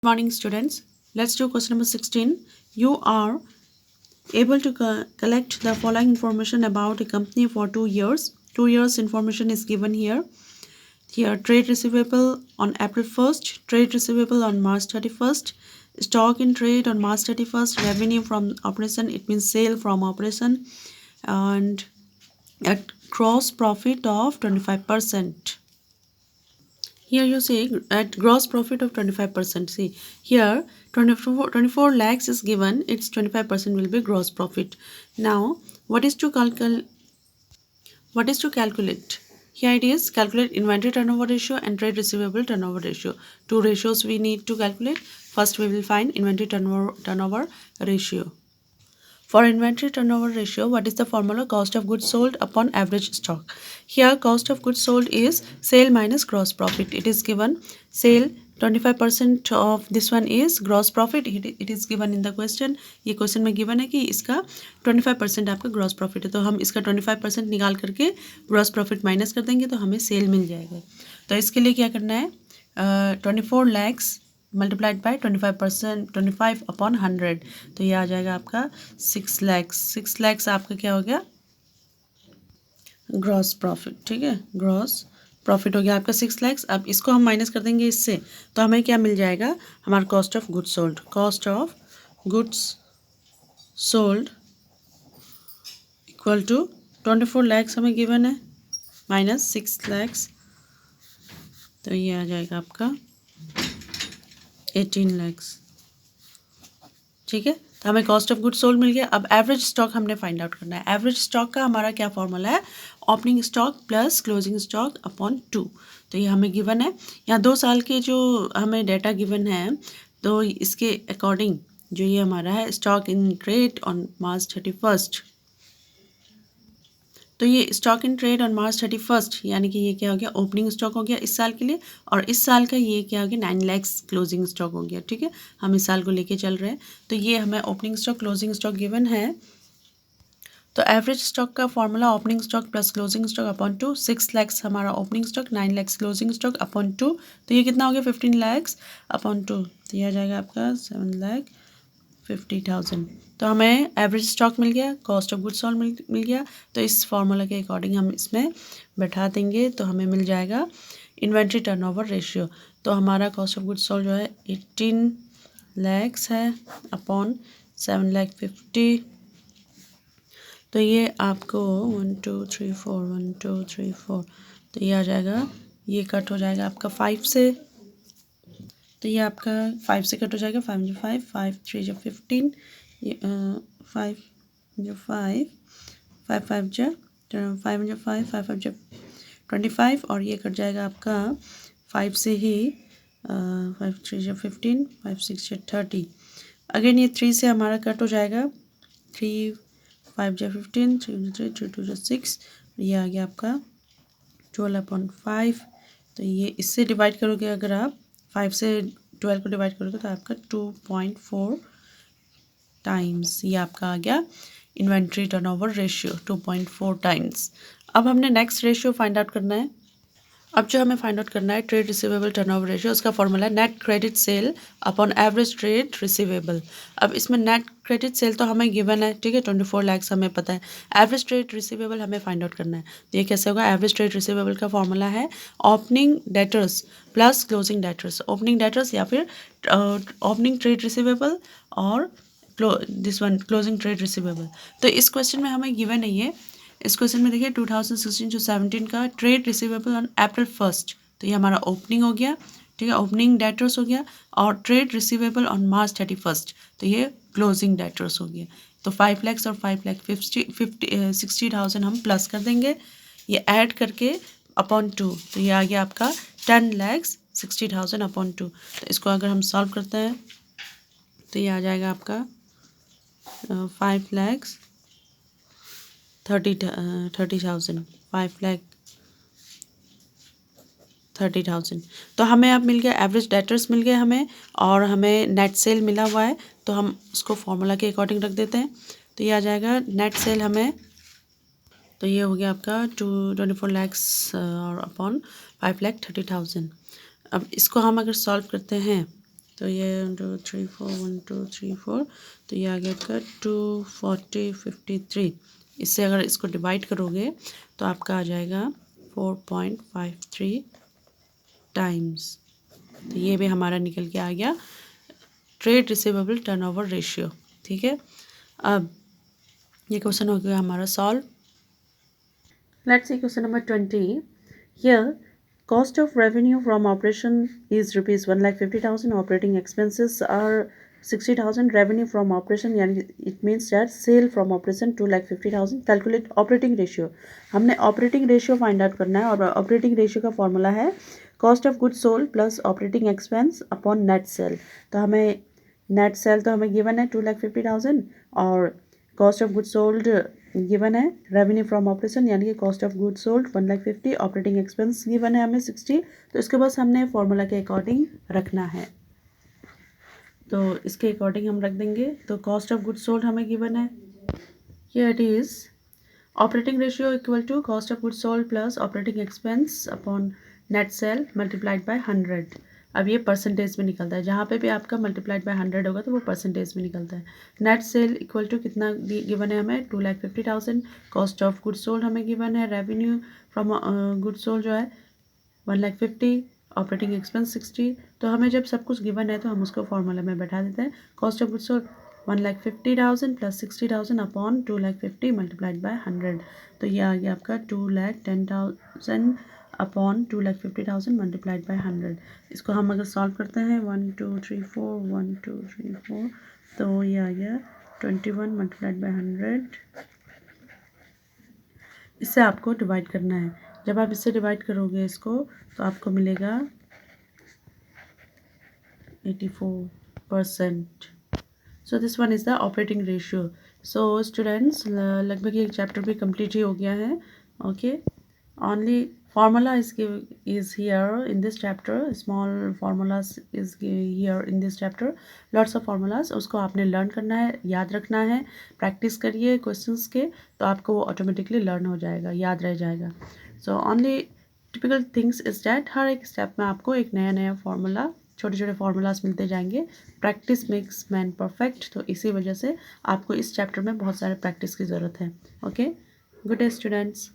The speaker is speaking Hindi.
Morning students, let's do question number 16. You are able to collect the following information about a company for 2 years. 2 years information is given here. Here trade receivable on April 1st, trade receivable on March 31st, stock in trade on March 31st, revenue from operation, it means sale from operation, and a gross profit of 25%. Here you see at gross profit of 25%. See here 24 lakhs is given. Its 25% will be gross profit. Now what is to calculate? What is to calculate? Here it is calculate inventory turnover ratio and trade receivable turnover ratio. Two ratios we need to calculate. First we will find inventory turnover ratio. For inventory turnover ratio, what is the formula? Cost of goods sold upon average stock. Here cost of goods sold is sale minus gross profit. It is given sale 25% of this one is gross profit. It is given in the question. ये क्वेश्चन में given है कि इसका 25% आपका gross profit है, तो हम इसका 25% निकाल करके gross profit minus कर देंगे तो हमें sale मिल जाएगा. तो इसके लिए क्या करना है? 24 lakhs मल्टीप्लाइड बाय 25%, 25 अपॉन 100, तो ये आ जाएगा आपका 6 लैक्स. 6 लैक्स आपका क्या हो गया? Gross profit. ठीक है, ग्रॉस प्रॉफिट हो गया आपका 6 लैक्स. अब इसको हम माइनस कर देंगे इससे, तो हमें क्या मिल जाएगा? हमारा cost of goods sold. Cost of goods sold equal to 24 lakhs हमें गिवन है माइनस 6 लैक्स, तो ये आ जाएगा आपका 18 लैक्स. ठीक है, तो हमें कॉस्ट ऑफ गुड सोल्ड मिल गया. अब एवरेज स्टॉक हमने फाइंड आउट करना है. एवरेज स्टॉक का हमारा क्या फॉर्मूला है? Opening stock plus closing stock upon 2. तो ये हमें गिवन है. यहाँ 2 साल के जो हमें डेटा गिवन है, तो इसके अकॉर्डिंग जो ये हमारा है stock in trade on March 31st, तो ये stock in trade on March 31st यानी कि ये क्या हो गया? ओपनिंग स्टॉक हो गया इस साल के लिए, और इस साल का ये क्या हो गया? 9 लैक्स क्लोजिंग स्टॉक हो गया. ठीक है, हम इस साल को लेके चल रहे हैं, तो ये हमें opening stock closing stock given है. तो एवरेज स्टॉक का formula opening stock plus closing stock upon 2. 6 lakhs हमारा opening stock, 9 lakhs closing stock upon 2, तो ये कितना हो गया? 15 लैक्स अपॉन 2, तो ये आ जाएगा आपका 7,50,000. तो हमें एवरेज स्टॉक मिल गया, कॉस्ट ऑफ गुड्स सोल्ड मिल गया. तो इस फार्मूला के अकॉर्डिंग हम इसमें बैठा देंगे तो हमें मिल जाएगा इन्वेंट्री टर्नओवर रेशियो. तो हमारा कॉस्ट ऑफ गुड्स सोल्ड जो है 18 लैक्स है अपॉन 7,50,000, तो ये आपको 1 2 3 4 1 2 3 4, तो ये आ जाएगा, ये कट हो जाएगा आपका 5 से, तो ये आपका 5 से कट हो जाएगा. 5 जो 5 5 3 जो 15, ये 5 जो 5 5 5 जो 5 जो 5 5 5 जो 25, और ये कट जाएगा आपका 5 से ही 5 3 जो 15 5 6 जो 30. अगेन ये 3 से हमारा कट हो जाएगा. 3 5 जो 15 3 जो 3 3 2 जो 6, ये आ गया आपका 12/5. तो ये इससे डिवाइड करोगे, अगर आप 5 से 12 को डिवाइड करोगे तो आपका 2.4 टाइम्स ये आपका आ गया इन्वेंट्री टर्नओवर रेशियो 2.4 टाइम्स. अब हमने नेक्स्ट रेशियो फाइंड आउट करना है. अब जो हमें फाइंड आउट करना है ट्रेड रिसीवेबल टर्नओवर रेशियो, उसका फॉर्मूला है net credit sale upon average trade receivable. अब इसमें नेट क्रेडिट सेल तो हमें गिवन है, ठीक है, 24 लैक्स हमें पता है. एवरेज ट्रेड रिसीवेबल हमें फाइंड आउट करना है. तो ये कैसे होगा? एवरेज ट्रेड रिसीवेबल का फॉर्मूला है opening debtors plus closing debtors. Opening debtors या फिर ओपनिंग ट्रेड रिसीवेबल और this one closing trade receivable. तो इस क्वेश्चन में हमें गिवन है ये. इस क्वेश्चन में देखिए 2016 to 17 का trade receivable on April 1st, तो ये हमारा ओपनिंग हो गया. ठीक है, ओपनिंग डेटर्स हो गया, और trade receivable on March 31st, तो ये क्लोजिंग डेटर्स हो गया. तो 5 लैक्स और 5 लैख 60,000 हम प्लस कर देंगे, ये ऐड करके अपॉन 2, तो ये आ गया आपका 10 लैक्स 60,000 अपॉन 2. तो इसको अगर हम सॉल्व करते हैं तो ये आ जाएगा आपका 5 लैक्स 30,000 5 लाख 30,000. तो हमें अब मिल गया एवरेज डेटर्स मिल गए हमें, और हमें नेट सेल मिला हुआ है, तो हम उसको फॉर्मूला के अकॉर्डिंग रख देते हैं. तो ये आ जाएगा नेट सेल हमें, तो ये हो गया आपका 24 लैक्स और अपॉन 5 लाख 30,000. अब इसको हम अगर सॉल्व करते हैं तो ये 1 2 3 4 1 2 3 4, तो ये आ गया आपका 24053। इससे अगर इसको डिवाइड करोगे तो आपका आ जाएगा 4.53 टाइम्स। तो ये भी हमारा निकल के आ गया ट्रेड रिसीवेबल टर्नओवर रेशियो। ठीक है, अब ये क्वेश्चन हो गया हमारा solve. Let's see question number 20। Here cost of revenue from operation is rupees 1,50,000, operating expenses are 60,000, revenue from operation यानी it means that sale from operation 2,50,000, calculate operating ratio। हमने operating ratio find out करना है और operating ratio का formula है cost of goods sold plus operating expense upon net sale। तो हमें net sale तो हमें given है 2,50,000 और cost of goods sold given है रेवेन्यू फ्रॉम ऑपरेशन यानी कि cost of good sold 1,50,000, operating expense given है हमें 60। तो इसके बस हमने फॉर्मूला के अकॉर्डिंग रखना है, तो इसके अकॉर्डिंग हम रख देंगे। तो कॉस्ट ऑफ गुड सोल्ड हमें गिवन है, here it is operating ratio equal to cost of good sold plus operating expense upon net sale multiplied by 100। अब ये परसेंटेज में निकलता है, जहाँ पे भी आपका मल्टीप्लाइड बाय 100 होगा तो वो परसेंटेज में निकलता है। नेट सेल इक्वल टू कितना गिवन है हमें 2,50,000, कॉस्ट ऑफ गुड सोल्ड हमें गिवन है, रेवेन्यू फ्रॉम गुड सोल्ड जो है 1,50,000, ऑपरेटिंग एक्सपेंस 60। तो हमें जब सब कुछ गिवन है तो हम उसको फॉर्मूला में बैठा देते हैं, cost of good sold 1,50,000 plus 60,000 upon 2,50,000 multiplied by 100। तो ये आ गया आपका 2,10,000 अपॉन 2,50,000 मल्टीप्लाइड बाय 100। इसको हम अगर सॉल्व करते हैं 1 2 3 4 1 2 3 4, तो ये आ गया 21 मल्टीप्लाइड बाय 100। इससे आपको डिवाइड करना है, जब आप इससे डिवाइड करोगे इसको तो आपको मिलेगा 84%। So this one is the operating ratio. So students लगभग ये चैप्टर भी कंप्लीट ही हो गया है। Okay, only formula is here in this chapter, small formulas is here in this chapter, lots of formulas। उसको आपने लर्न करना है, याद रखना है, प्रैक्टिस करिए क्वेश्चंस के, तो आपको वो ऑटोमेटिकली लर्न हो जाएगा, याद रह जाएगा। So only typical things is that हर एक स्टेप में आपको एक नया नया फार्मूला, छोटे छोटे फार्मूलाज मिलते जाएंगे। प्रैक्टिस मेक्स मैन परफेक्ट, तो इसी वजह से आपको इस चैप्टर में बहुत सारे प्रैक्टिस की ज़रूरत है। Okay, good day students.